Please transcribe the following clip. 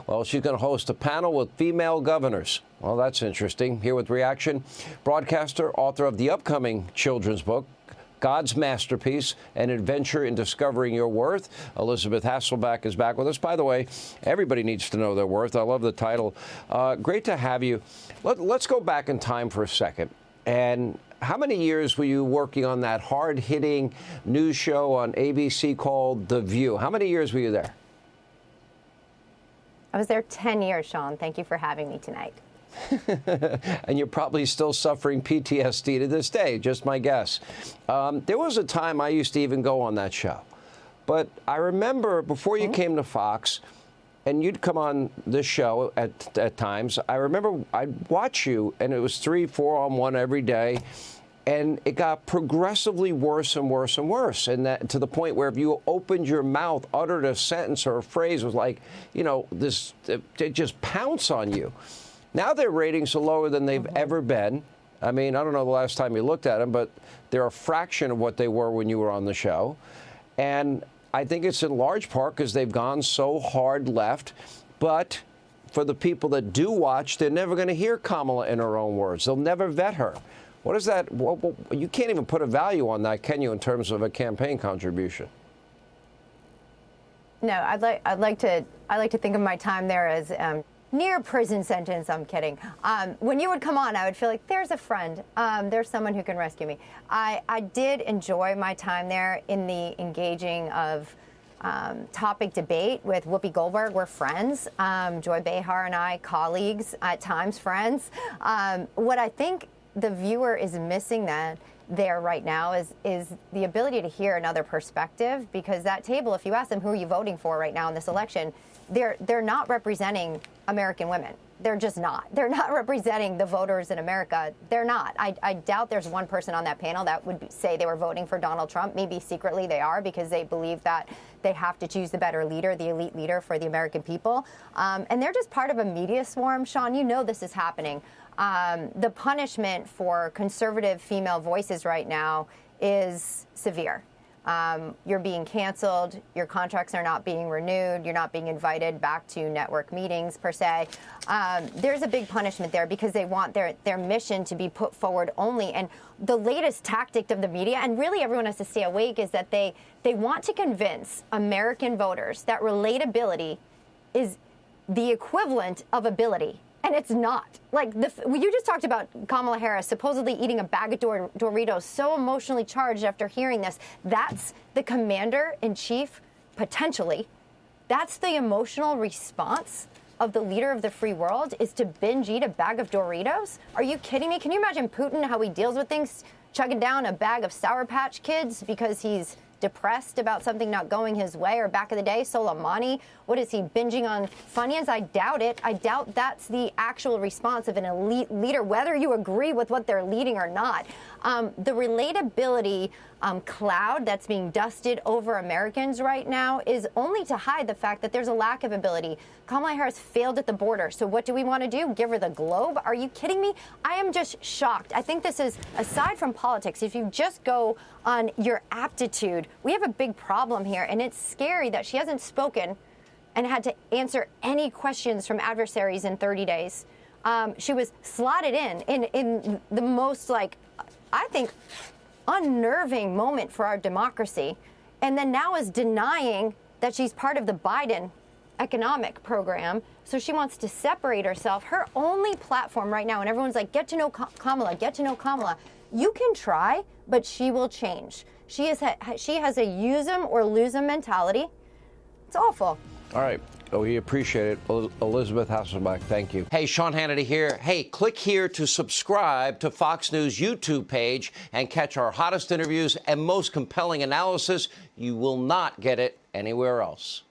Well, she's going to host a panel with female governors. Well, that's interesting. Here with reaction, broadcaster, author of the upcoming children's book, God's Masterpiece, An Adventure in Discovering Your Worth. Elisabeth Hasselbeck is back with us. By the way, everybody needs to know their worth. I love the title. Great to have you. Let's go back in time for a second. And how many years were you working on that hard-hitting news show on ABC called The View? How many years were you there? I was there 10 years, Sean. Thank you for having me tonight. And you're probably still suffering PTSD to this day, just my guess. There was a time I used to even go on that show. But I remember before you came to Fox, and you'd come on this show at times, I remember I'd watch you, and it was 3, 4 on 1 every day. And it got progressively worse and worse and worse. And that to the point where if you opened your mouth, uttered a sentence or a phrase, was like, you know, they just pounce on you. Now their ratings are lower than they've ever been. I mean, I don't know the last time you looked at them, but they're a fraction of what they were when you were on the show. And I think it's in large part because they've gone so hard left. But for the people that do watch, they're never going to hear Kamala in her own words. They'll never vet her. What is that? You can't even put a value on that, can you, in terms of a campaign contribution? No, I'd like to think of my time there as near prison sentence. I'm kidding. When you would come on, I would feel like there's a friend. There's someone who can rescue me. I did enjoy my time there in the engaging of topic debate with Whoopi Goldberg. We're friends. Joy Behar and I, colleagues, at times friends. What I think the viewer is missing there right now is the ability to hear another perspective, because that table, if you ask them who are you voting for right now in this election, they're not representing American women. They're just not. They're not representing the voters in America. They're not. I doubt there's one person on that panel that would say they were voting for Donald Trump. Maybe secretly they are, because they believe that they have to choose the better leader, the elite leader for the American people. And they're just part of a media swarm. Sean, you know this is happening. The punishment for conservative female voices right now is severe. You're being canceled. Your contracts are not being renewed. You're not being invited back to network meetings, per se. There's a big punishment there because they want their mission to be put forward only. And the latest tactic of the media, and really everyone has to stay awake, is that they want to convince American voters that relatability is the equivalent of ability. And it's not. Like, you just talked about Kamala Harris supposedly eating a bag of Doritos, so emotionally charged after hearing this. That's the commander-in-chief, potentially. That's the emotional response of the leader of the free world, is to binge eat a bag of Doritos? Are you kidding me? Can you imagine Putin, how he deals with things, chugging down a bag of Sour Patch Kids because he's depressed about something not going his way? Or back in the day, Soleimani, what is he, binging on Funyuns? I doubt it. I doubt that's the actual response of an elite leader, whether you agree with what they're leading or not. The relatability cloud that's being dusted over Americans right now is only to hide the fact that there's a lack of ability. Kamala Harris failed at the border. So what do we want to do? Give her the globe? Are you kidding me? I am just shocked. I think this is, aside from politics, if you just go on your aptitude, we have a big problem here. And it's scary that she hasn't spoken and had to answer any questions from adversaries in 30 days. She was slotted in the most, like, I think, unnerving moment for our democracy, and then now is denying that she's part of the Biden economic program. So she wants to separate herself. Her only platform right now, and everyone's like, get to know Kamala, get to know Kamala. You can try, but she will change. She has a use 'em or lose 'em mentality. It's awful. All right. Oh, we appreciate it. Elisabeth Hasselbeck, thank you. Hey, Sean Hannity here. Hey, click here to subscribe to Fox News YouTube page and catch our hottest interviews and most compelling analysis. You will not get it anywhere else.